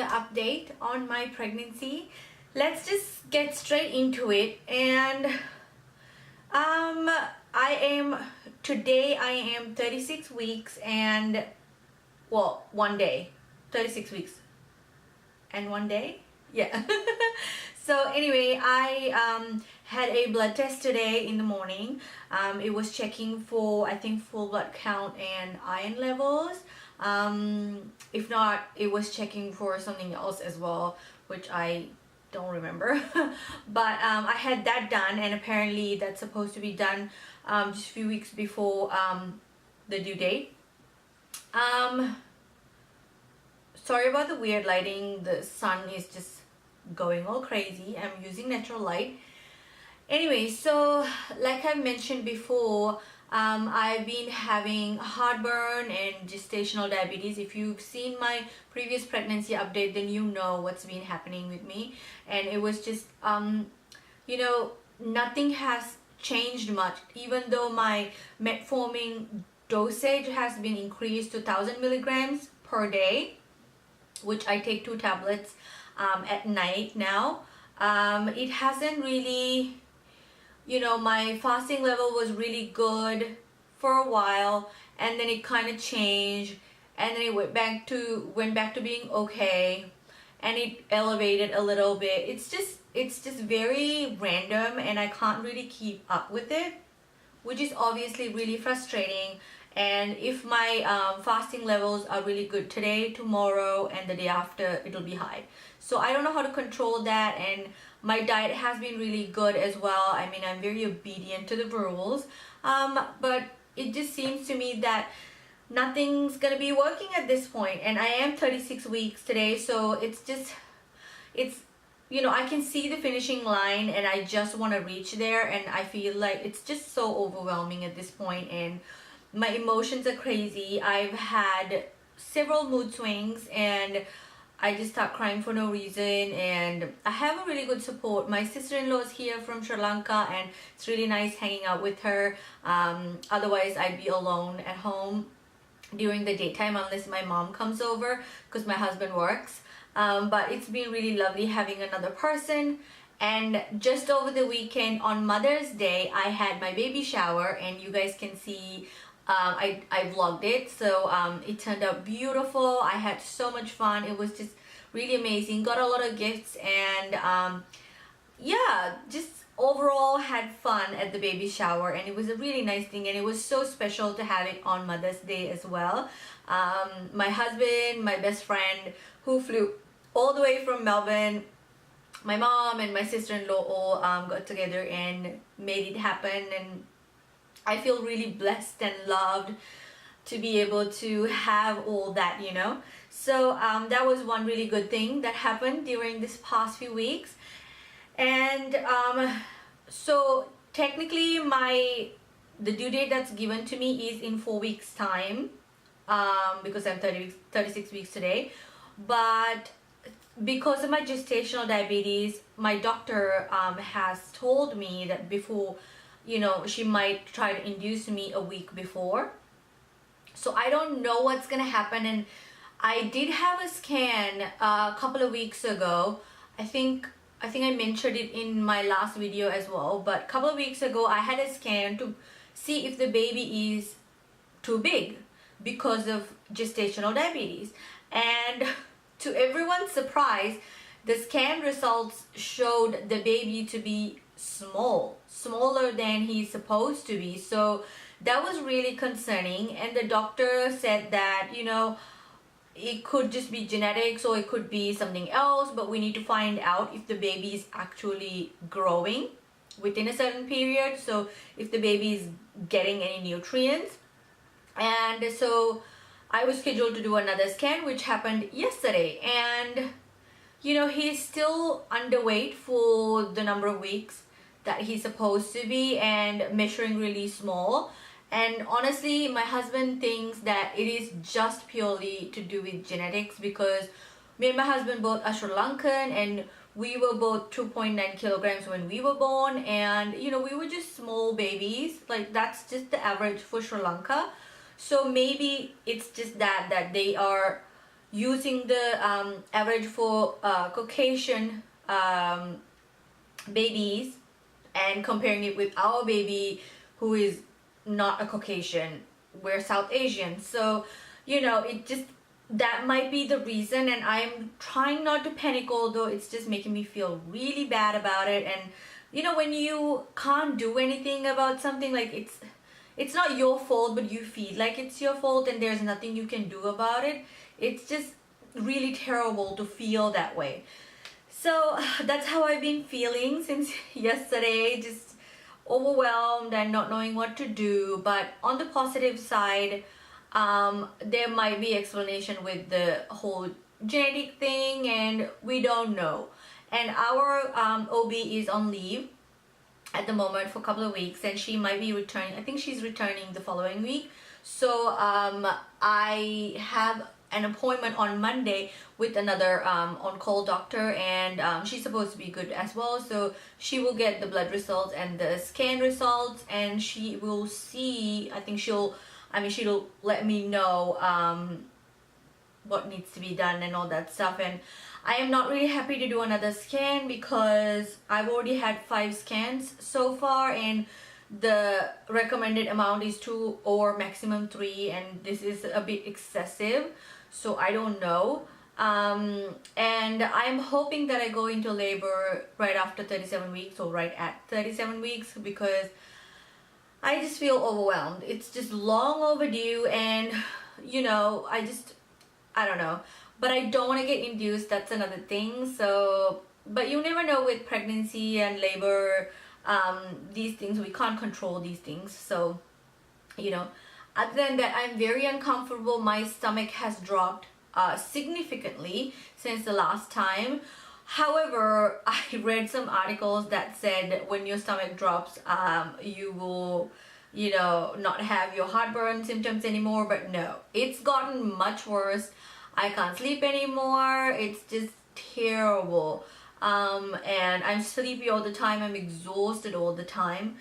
update on my pregnancy. Let's just get straight into it. And today I am 36 weeks and, well, 1 day. 36 weeks and 1 day? Yeah. So anyway, I had a blood test today in the morning. It was checking for, I think, full blood count and iron levels. If not, it was checking for something else as well, which I don't remember. But I had that done, and apparently that's supposed to be done just a few weeks before the due date. Sorry about the weird lighting. The sun is just going all crazy. I'm using natural light. Anyway, so like I mentioned before, I've been having heartburn and gestational diabetes. If you've seen my previous pregnancy update, then you know what's been happening with me. And it was just, you know, nothing has changed much, even though my metformin dosage has been increased to 1,000 milligrams per day, which I take 2 tablets at night now. It hasn't really, you know, my fasting level was really good for a while, and then it kind of changed, and then it went back to being okay, and it elevated a little bit. It's just very random, and I can't really keep up with it, which is obviously really frustrating. And if my fasting levels are really good today, tomorrow, and the day after, it'll be high. So I don't know how to control that, and my diet has been really good as well. I mean, I'm very obedient to the rules, but it just seems to me that nothing's gonna be working at this point. And I am 36 weeks today, so it's you know, I can see the finishing line, and I just want to reach there, and I feel like it's just so overwhelming at this point, and my emotions are crazy. I've had several mood swings, and I just start crying for no reason. And I have a really good support. My sister-in-law is here from Sri Lanka, and it's really nice hanging out with her. Otherwise, I'd be alone at home during the daytime unless my mom comes over, because my husband works. But it's been really lovely having another person. And just over the weekend on Mother's Day, I had my baby shower, and you guys can see I vlogged it. So it turned out beautiful. I had so much fun. It was just really amazing. Got a lot of gifts, and yeah, just overall had fun at the baby shower, and it was a really nice thing, and it was so special to have it on Mother's Day as well. My husband, my best friend who flew all the way from Melbourne, my mom and my sister-in-law all got together and made it happen, and I feel really blessed and loved to be able to have all that, you know. So that was one really good thing that happened during this past few weeks. And so technically the due date that's given to me is in 4 weeks time, because I'm 36 weeks today. But because of my gestational diabetes, my doctor has told me that before, you know, she might try to induce me a week before. So I don't know what's gonna happen. And I did have a scan a couple of weeks ago. I think I mentioned it in my last video as well, but a couple of weeks ago I had a scan to see if the baby is too big because of gestational diabetes. And to everyone's surprise, the scan results showed the baby to be smaller than he's supposed to be. So that was really concerning, and the doctor said that, you know, it could just be genetics or it could be something else, but we need to find out if the baby is actually growing within a certain period, so if the baby is getting any nutrients. And so I was scheduled to do another scan, which happened yesterday, and you know, he's still underweight for the number of weeks that he's supposed to be, and measuring really small. And honestly, my husband thinks that it is just purely to do with genetics, because me and my husband both are Sri Lankan, and we were both 2.9 kilograms when we were born, and you know, we were just small babies. Like, that's just the average for Sri Lanka. So maybe it's just that they are using the average for Caucasian babies and comparing it with our baby who is not a Caucasian, we're South Asian. So you know, it just, that might be the reason, and I'm trying not to panic, although it's just making me feel really bad about it. And you know, when you can't do anything about something, like it's not your fault, but you feel like it's your fault and there's nothing you can do about it, it's just really terrible to feel that way. So that's how I've been feeling since yesterday, just overwhelmed and not knowing what to do. But on the positive side, there might be explanation with the whole genetic thing, and we don't know. And our OB is on leave at the moment for a couple of weeks, and she might be returning. I think she's returning the following week. So I have an appointment on Monday with another on-call doctor, and she's supposed to be good as well. So she will get the blood results and the scan results, and she will see, I think she'll let me know what needs to be done and all that stuff. And I am not really happy to do another scan because I've already had 5 scans so far, and the recommended amount is 2 or maximum 3, and this is a bit excessive, so I don't know. And I'm hoping that I go into labor right after 37 weeks or right at 37 weeks, because I just feel overwhelmed. It's just long overdue, and you know, I don't know. But I don't want to get induced, that's another thing. So, but you never know with pregnancy and labor, these things, we can't control these things. So, you know, other than that, I'm very uncomfortable. My stomach has dropped significantly since the last time. However, I read some articles that said when your stomach drops, you will, you know, not have your heartburn symptoms anymore. But no, it's gotten much worse. I can't sleep anymore. It's just terrible. And I'm sleepy all the time. I'm exhausted all the time.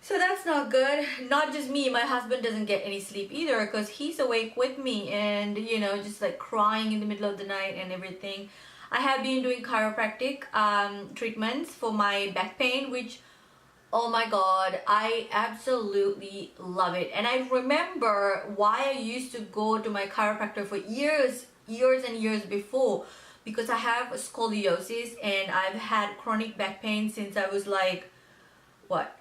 So that's not good. Not just me, my husband doesn't get any sleep either, because he's awake with me and, you know, just like crying in the middle of the night and everything. I have been doing chiropractic treatments for my back pain, which, oh my god, I absolutely love it. And I remember why I used to go to my chiropractor for years and years before, because I have scoliosis and I've had chronic back pain since I was like, what,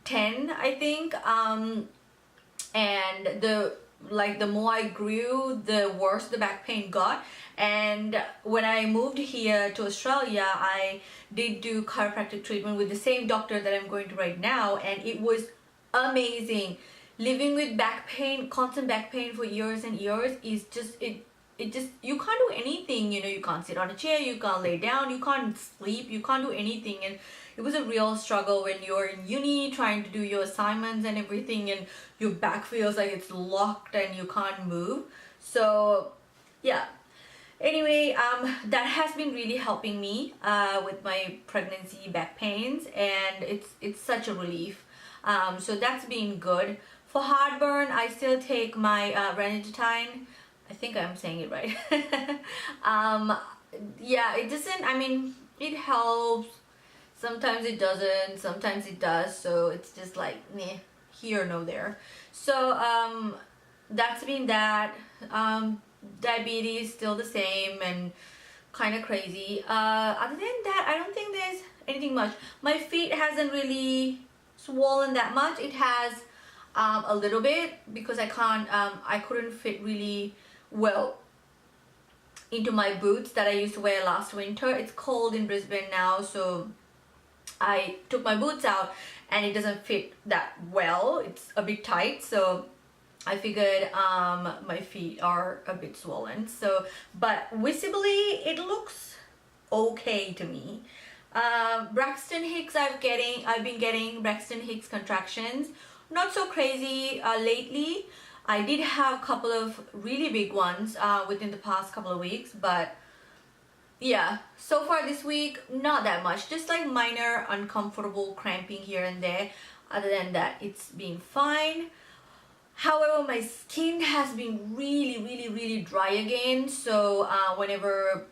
10 I think. And the more I grew, the worse the back pain got. And when I moved here to Australia, I did do chiropractic treatment with the same doctor that I'm going to right now, and it was amazing. Living with back pain, constant back pain for years and years is just, it just, you can't do anything, you know, you can't sit on a chair, you can't lay down, you can't sleep, you can't do anything. And it was a real struggle when you're in uni trying to do your assignments and everything, and your back feels like it's locked and you can't move. So yeah, anyway, that has been really helping me with my pregnancy back pains, and it's such a relief. So that's been good. For heartburn, I still take my ranitidine. I think I'm saying it right. Yeah, it doesn't, I mean, it helps. Sometimes it doesn't, sometimes it does. So it's just like, meh, here, no there. So that's been that. Diabetes still the same and kind of crazy. Other than that, I don't think there's anything much. My feet hasn't really swollen that much. It has a little bit, because I couldn't fit really well into my boots that I used to wear last winter. It's cold in Brisbane now, so I took my boots out and it doesn't fit that well. It's a bit tight, so I figured my feet are a bit swollen. So, but visibly it looks okay to me. Braxton Hicks, I've been getting Braxton Hicks contractions. Not so crazy lately. I did have a couple of really big ones within the past couple of weeks, but yeah, so far this week, not that much. Just like minor uncomfortable cramping here and there. Other than that, it's been fine. However, my skin has been really dry again, so whenever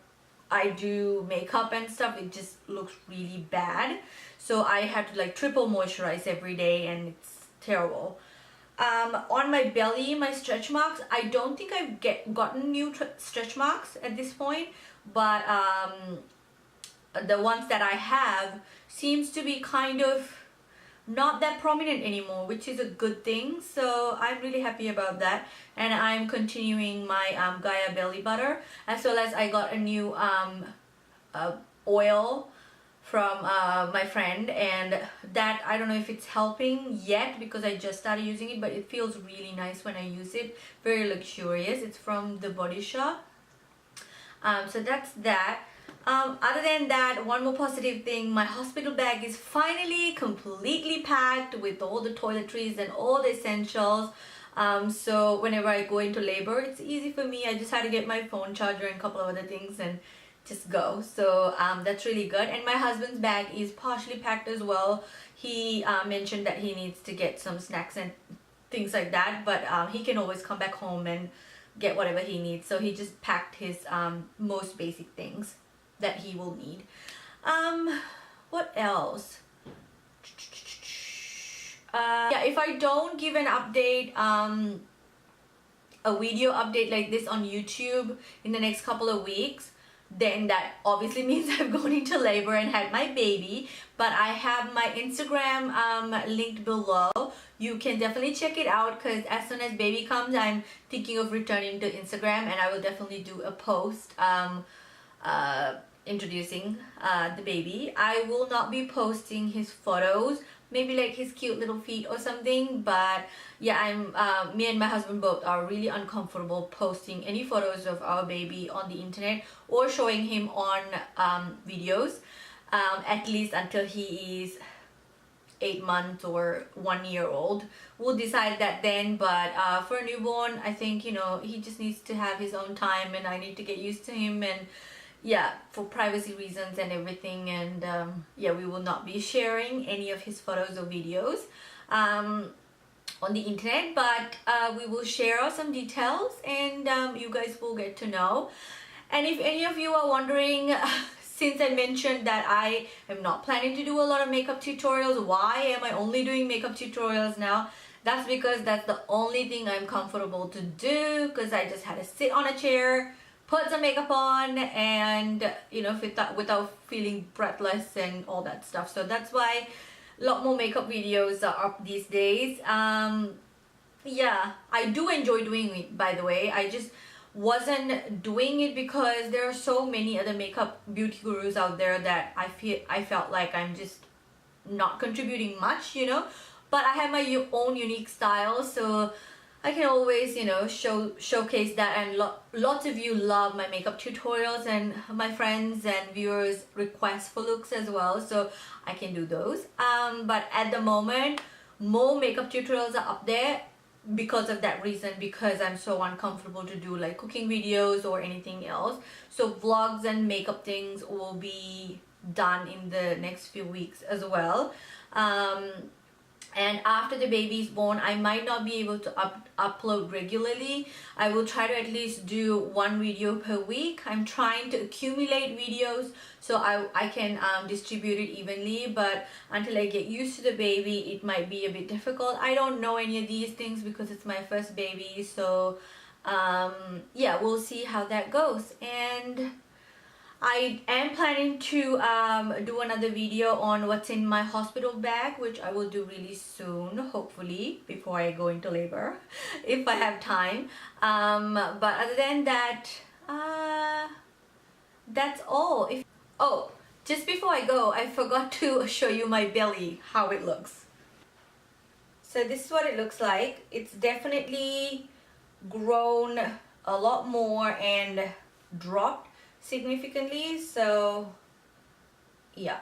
I do makeup and stuff, it just looks really bad. So I have to like triple moisturize every day, and it's terrible. On my belly, my stretch marks, I don't think I've gotten new stretch marks at this point, but the ones that I have seems to be kind of not that prominent anymore, which is a good thing. So I'm really happy about that, and I'm continuing my Gaia belly butter, as well as I got a new oil from my friend, and that I don't know if it's helping yet because I just started using it, but it feels really nice when I use it. Very luxurious. It's from the Body Shop. So that's that. Other than that, one more positive thing, my hospital bag is finally completely packed with all the toiletries and all the essentials. So whenever I go into labor, it's easy for me. I just had to get my phone charger and a couple of other things and just go. So that's really good. And my husband's bag is partially packed as well. He mentioned that he needs to get some snacks and things like that, but he can always come back home and get whatever he needs. So he just packed his most basic things that he will need. What else? Yeah, if I don't give an update, a video update like this on YouTube in the next couple of weeks, then that obviously means I've gone into labor and had my baby. But I have my Instagram linked below. You can definitely check it out, because as soon as baby comes, I'm thinking of returning to Instagram, and I will definitely do a post introducing the baby. I will not be posting his photos, maybe like his cute little feet or something, but yeah, me and my husband both are really uncomfortable posting any photos of our baby on the internet or showing him on videos, at least until he is 8 months or 1 year old. We'll decide that then, but for a newborn, I think, you know, he just needs to have his own time, and I need to get used to him, and yeah, for privacy reasons and everything. And yeah, we will not be sharing any of his photos or videos on the internet, but we will share some details, and you guys will get to know. And if any of you are wondering, since I mentioned that I am not planning to do a lot of makeup tutorials, why am I only doing makeup tutorials now? That's because that's the only thing I'm comfortable to do, because I just had to sit on a chair, put some makeup on, and you know, without feeling breathless and all that stuff. So that's why a lot more makeup videos are up these days. Yeah, I do enjoy doing it, by the way. I just wasn't doing it because there are so many other makeup beauty gurus out there that I felt like I'm just not contributing much, you know. But I have my own unique style, so I can always, you know, showcase that. And lots of you love my makeup tutorials, and my friends and viewers request for looks as well, so I can do those. But at the moment, more makeup tutorials are up there because of that reason, because I'm so uncomfortable to do like cooking videos or anything else. So vlogs and makeup things will be done in the next few weeks as well. And after the baby is born, I might not be able to upload regularly. I will try to at least do one video per week. I'm trying to accumulate videos so I can distribute it evenly, but until I get used to the baby, it might be a bit difficult. I don't know any of these things because it's my first baby, so yeah, we'll see how that goes. And I am planning to do another video on what's in my hospital bag, which I will do really soon, hopefully before I go into labor, if I have time. But other than that, that's all. Oh, just before I go, I forgot to show you my belly, how it looks. So this is what it looks like. It's definitely grown a lot more and dropped significantly. So yeah,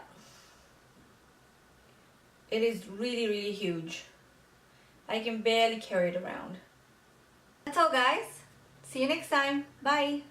it is really huge. I can barely carry it around. That's all, guys. See you next time. Bye.